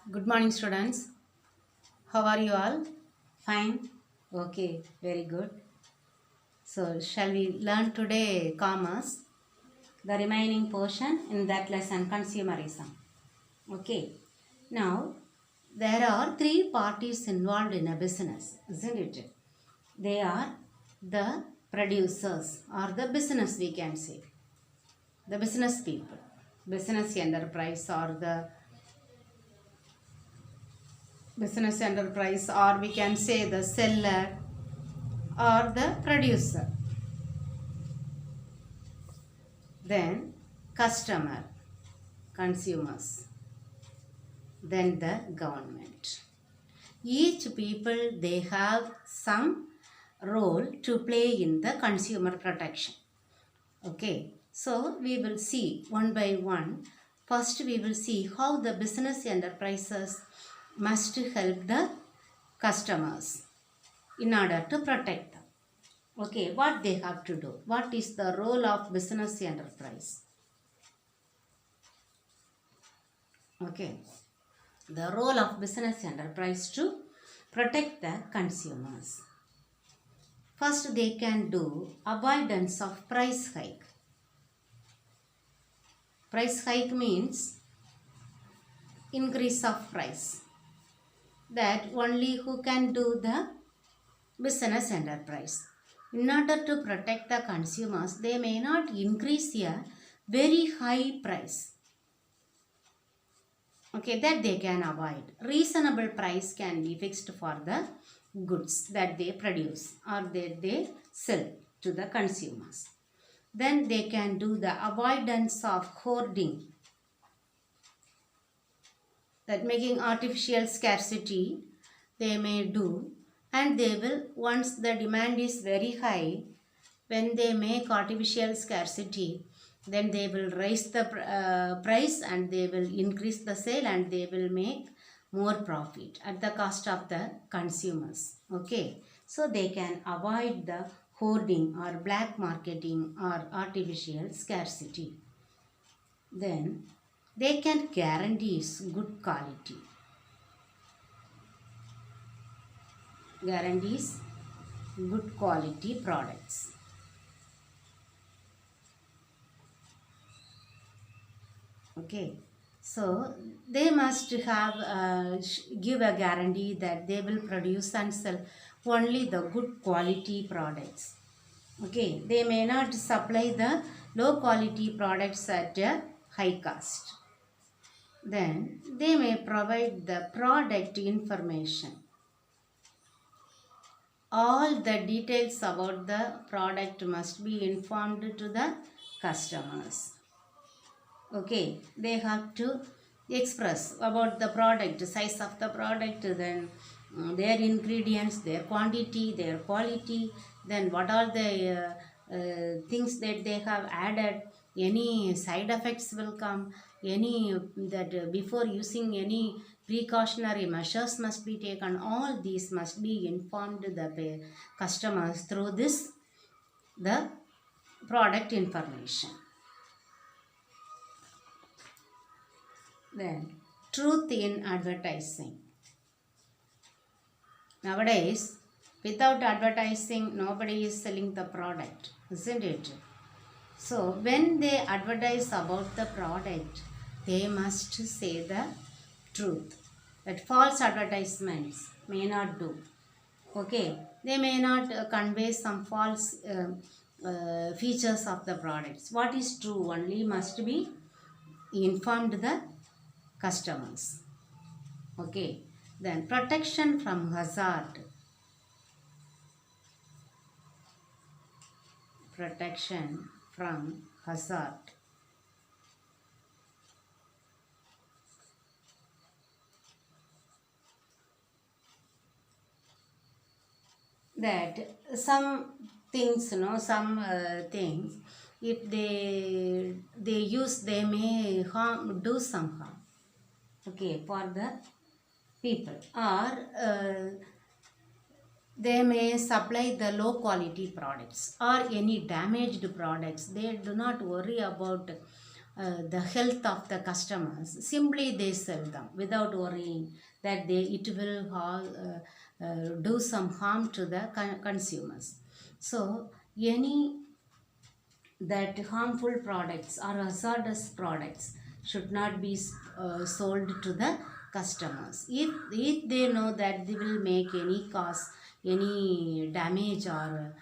Good morning, students. How are you all? Fine. Okay, very good. So, shall we learn today commerce? The remaining portion in that lesson, consumerism. Okay. Now, there are three parties involved in a business, isn't it? They are the producers or the business, we can say. The business people, business enterprise or the business enterprise, or we can say the seller or the producer. Then customer, consumers, then the government. Each people, they have some role to play in the consumer protection. Okay, so we will see one by one. First we will see how the business enterprises must help the customers in order to protect them. Okay, what they have to do, what is the role of business enterprise? Okay, the role of business enterprise to protect the consumers. First, they can do avoidance of price hike. Price hike means increase of price. That only who can do the business enterprise. In order to protect the consumers, they may not increase a very high price. Okay, that they can avoid. Reasonable price can be fixed for the goods that they produce or that they sell to the consumers. Then they can do the avoidance of hoarding, that making artificial scarcity they may do, and they will, once the demand is very high, when they make artificial scarcity, then they will raise the price and they will increase the sale and they will make more profit at the cost of the consumers. Okay, so they can avoid the hoarding or black marketing or artificial scarcity. Then they can guarantee good quality, guarantees good quality products. Okay, so they must have give a guarantee that they will produce and sell only the good quality products. Okay, they may not supply the low quality products at a high cost. Then they may provide the product information. All the details about the product must be informed to the customers. Okay, they have to express about the product, size of the product, then their ingredients, their quantity, their quality, then what are the things that they have added, any side effects will come, any that before using any precautionary measures must be taken. All these must be informed the customers through this the product information. Then truth in advertising. Nowadays, without advertising, nobody is selling the product, isn't it? So when they advertise about the product, they must say the truth. That false advertisements may not do. Okay, they may not convey some false features of the products. What is true only must be informed the customers. Okay, then protection from hazard. Protection from hazard. That some things, some things, if they use, they may harm, do some harm. Okay, for the people, or they may supply the low quality products or any damaged products. They do not worry about the health of the customers, simply they sell them without worrying that it will do some harm to the consumers. So any that harmful products or hazardous products should not be sold to the customers. If they know that they will make any cause, any damage or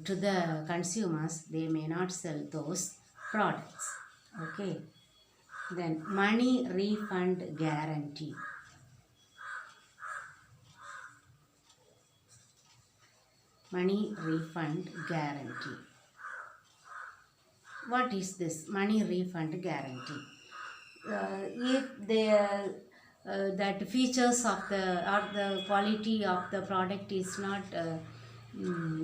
to the consumers, they may not sell those products. Okay. Then money refund guarantee. Money refund guarantee. What is this money refund guarantee? If that features of or the quality of the product is not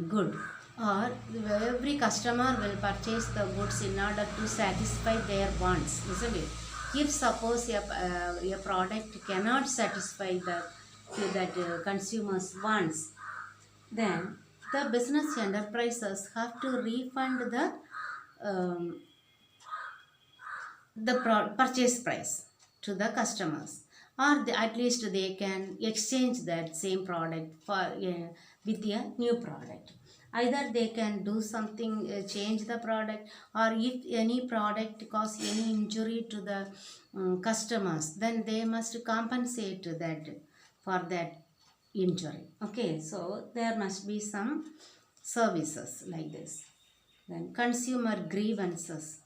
good, or every customer will purchase the goods in order to satisfy their wants, isn't it? If suppose a product cannot satisfy that consumers wants, then the business enterprises have to refund um, the purchase price to the customers, or at least they can exchange that same product for with a new product. Either they can do something, change the product, or if any product cause any injury to the customers, then they must compensate that for that injury. Okay, so there must be some services like this. Then consumer grievances.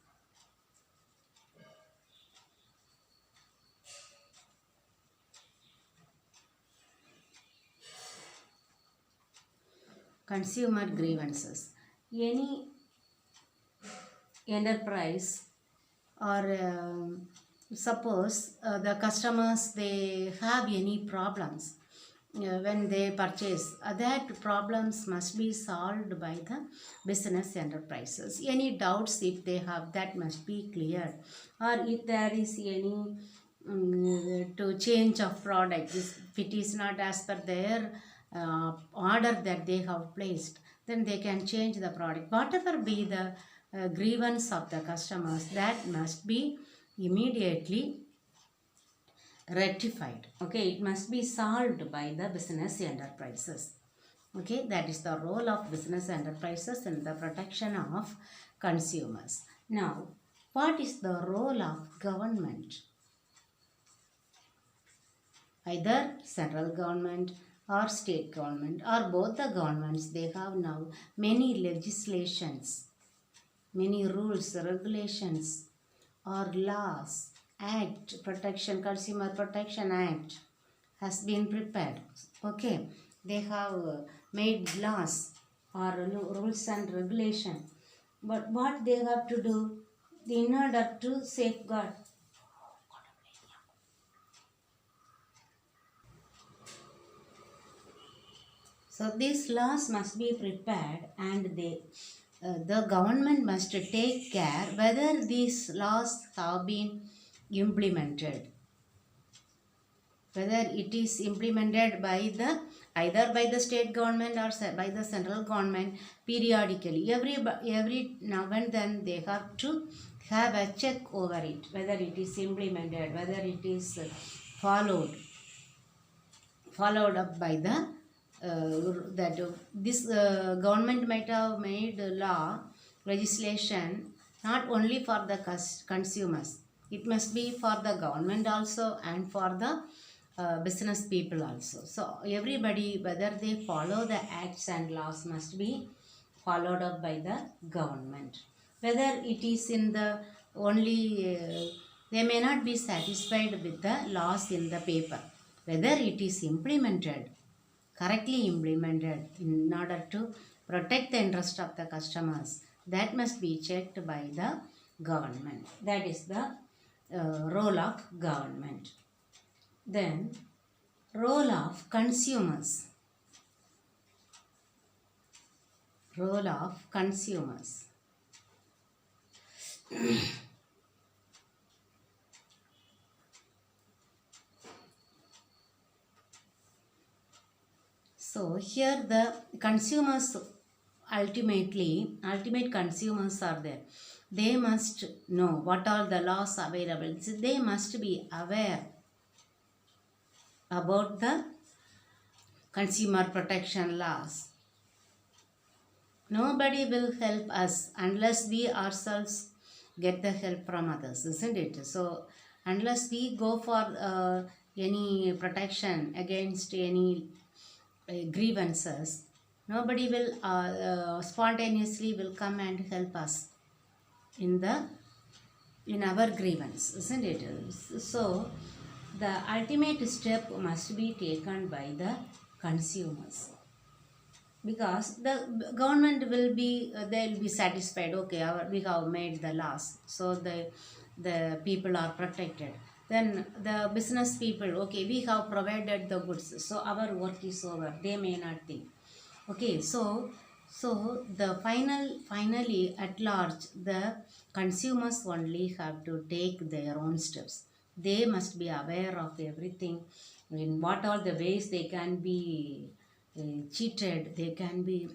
Consumer grievances. Any enterprise or suppose the customers, they have any problems when they purchase, that problems must be solved by the business enterprises. Any doubts if they have, that must be cleared, or if there is any to change of product, if it is not as per their order that they have placed, then they can change the product. Whatever be the grievance of the customers, that must be immediately rectified. Okay, it must be solved by the business enterprises. Okay, that is the role of business enterprises in the protection of consumers. Now, what is the role of government? Either central government or state government, or both the governments, they have now many legislations, many rules, regulations, or laws, act, protection, consumer protection act has been prepared. Okay, they have made laws or rules and regulation, but what they have to do in order to safeguard. So these laws must be prepared, and the government must take care whether these laws have been implemented. Whether it is implemented by either by the state government or by the central government periodically. Every now and then they have to have a check over it, whether it is implemented, whether it is followed up by the that this government might have made law legislation not only for the consumers, it must be for the government also and for the business people also. So everybody, whether they follow the acts and laws, must be followed up by the government. Whether it is in the only they may not be satisfied with the laws in the paper, whether it is implemented, correctly implemented in order to protect the interest of the customers, that must be checked by the government. That is the role of government. Then role of consumers. Role of consumers. So here the consumers ultimate consumers are there. they must know what are the laws available. So they must be aware about the consumer protection laws. Nobody will help us unless we ourselves get the help from others, isn't it? So, unless we go for any protection against any grievances, nobody will spontaneously will come and help us in our grievance, isn't it? So, the ultimate step must be taken by the consumers, because the government will be they'll be satisfied, okay, we have made the laws, so the people are protected. Then the business people, okay, we have provided the goods, so our work is over, they may not think. Okay, so the finally at large the consumers only have to take their own steps. They must be aware of everything, in what all the ways they can be cheated, they can be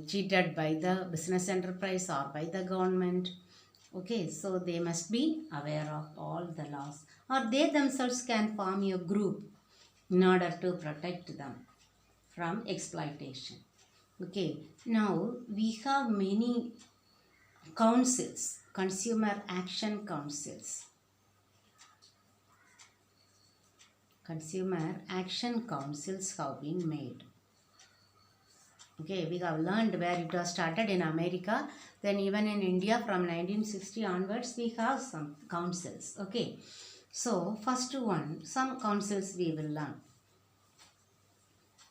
cheated by the business enterprise or by the government. Okay, so they must be aware of all the laws, or they themselves can form a group in order to protect them from exploitation. Okay, now we have many councils, consumer action councils. Consumer action councils have been made. Okay, we have learned where it was started in America. Then even in India from 1960 onwards, we have some councils. Okay, so first one, some councils we will learn.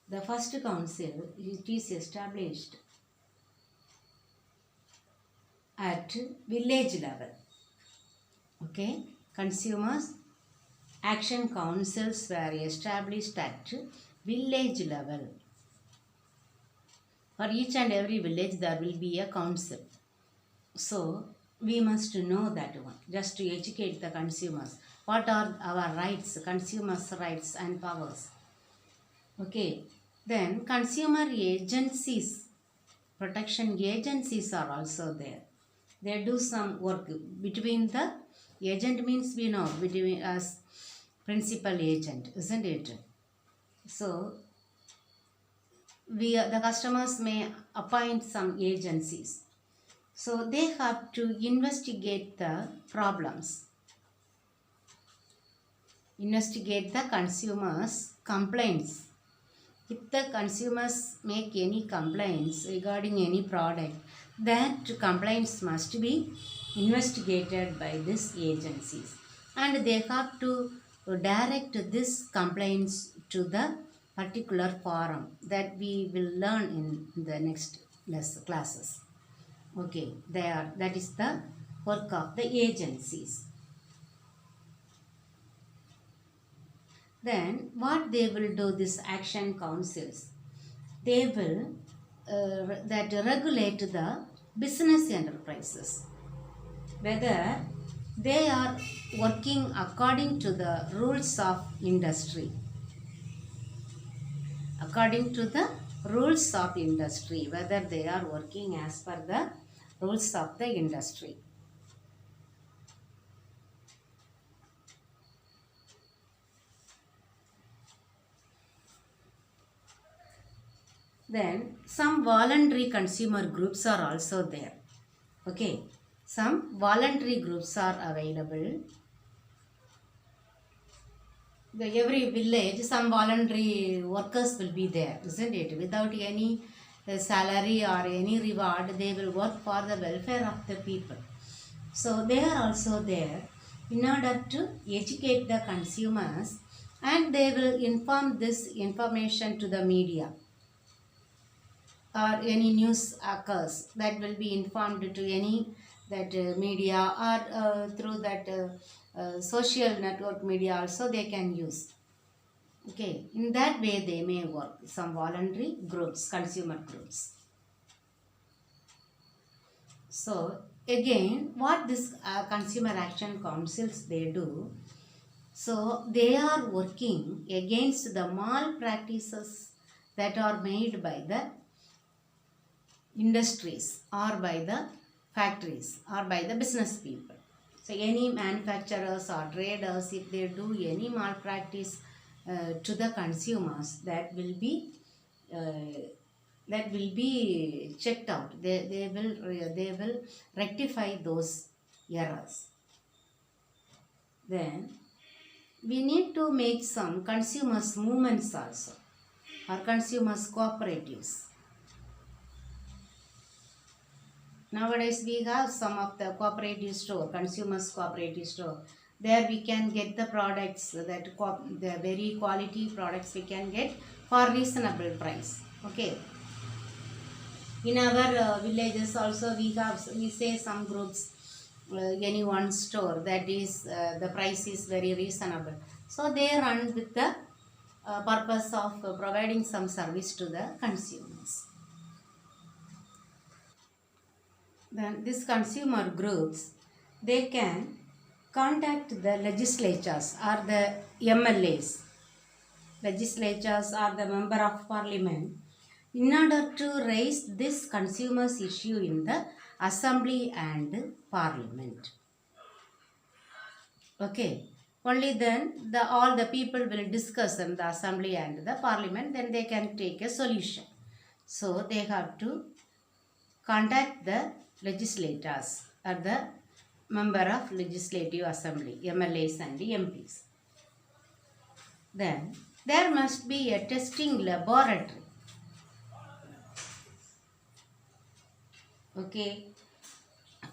The first council, it is established at village level. Okay, consumers action councils were established at village level. For each and every village there will be a council. So we must know that one, just to educate the consumers. What are our rights, consumers' rights and powers? Okay, then consumer agencies, protection agencies are also there. They do some work between the agent, means we know between us principal agent, isn't it? So the customers may appoint some agencies. So they have to investigate the problems, investigate the consumers' complaints. If the consumers make any complaints regarding any product, that complaints must be investigated by these agencies, and they have to direct these complaints to the particular forum that we will learn in the next classes. Okay, that is the work of the agencies. Then what they will do, these action councils, they will regulate the business enterprises, whether they are working according to the rules of industry. According to the rules of industry, whether they are working as per the rules of the industry. Then some voluntary consumer groups are also there. Okay, some voluntary groups are available. Every village, some voluntary workers will be there, isn't it? Without any salary or any reward, they will work for the welfare of the people. So they are also there in order to educate the consumers, and they will inform this information to the media, or any news occurs, that will be informed to any media, or through that social network media also they can use. Okay, in that way they may work, some voluntary groups, consumer groups. So again, what this consumer action councils they do, so they are working against the malpractices that are made by the industries or by the factories or by the business people. So any manufacturers or traders, if they do any malpractice to the consumers, that will be checked out. They will rectify those errors. Then we need to make some consumers movements also, or consumers cooperatives. Nowadays we have some of the cooperative store, consumers cooperative store. There we can get the products, the very quality products we can get for reasonable price. Okay. In our villages also we say some groups, any one store that is the price is very reasonable. So they run with the purpose of providing some service to the consumers. Then these consumer groups, they can contact the legislatures or the MLAs, legislatures or the member of parliament, in order to raise this consumers issue in the assembly and parliament. Okay. Only then all the people will discuss in the assembly and the parliament, then they can take a solution. So they have to contact the legislators or the member of legislative assembly, MLAs and MPs. Then there must be a testing laboratory. Okay,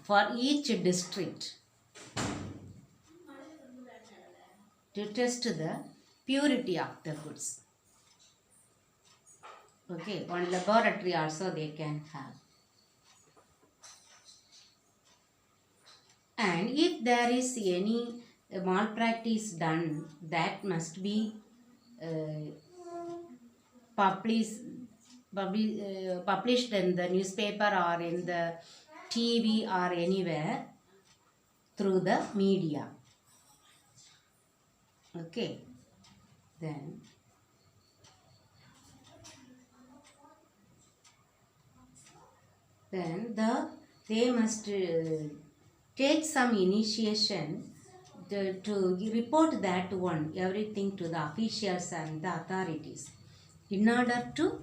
for each district to test the purity of the goods. Okay, one laboratory also they can have. And if there is any malpractice done, that must be published in the newspaper or in the TV or anywhere through the media. Okay. Then they must take some initiation to report that everything to the officials and the authorities in order to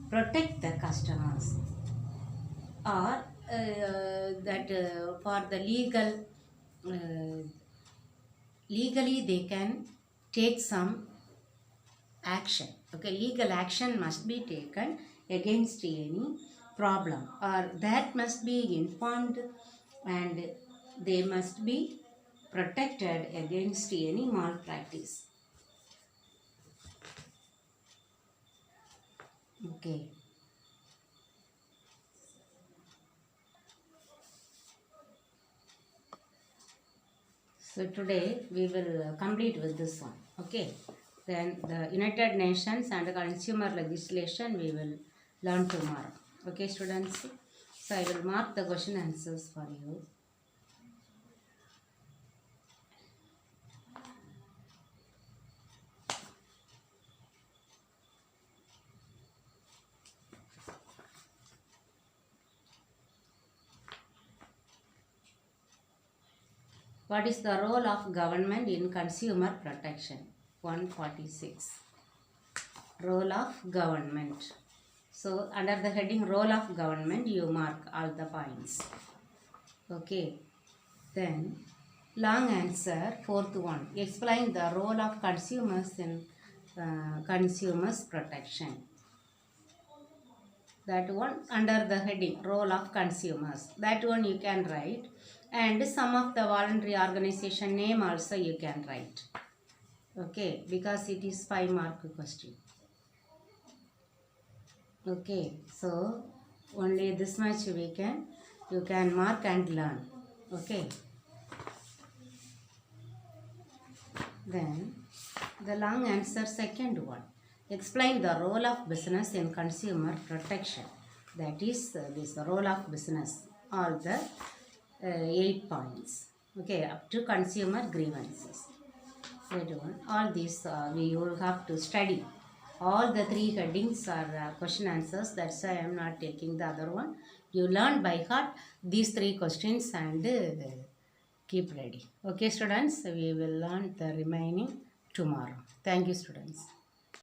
protect the customers, or for the legally they can take some action. Okay, legal action must be taken against any problem, or that must be informed, and they must be protected against any malpractice. Okay. So today we will complete with this one. Okay. Then the United Nations and the consumer legislation we will learn tomorrow. Okay, students. So I will mark the question answers for you. What is the role of government in consumer protection? 146. Role of government. So under the heading role of government, you mark all the points. Okay. Then long answer, fourth one. Explain the role of consumers in consumers protection. That one under the heading role of consumers. That one you can write. And some of the voluntary organization name also you can write. Okay, because it is 5-mark question. Okay, so only this much you can mark and learn. Okay. Then the long answer, second one. Explain the role of business in consumer protection. That is this role of business. All the 8 points. Okay, up to consumer grievances. All these you will have to study. All the 3 headings are question answers. That's why I am not taking the other one. You learn by heart these 3 questions and keep ready. Okay, students, we will learn the remaining tomorrow. Thank you, students.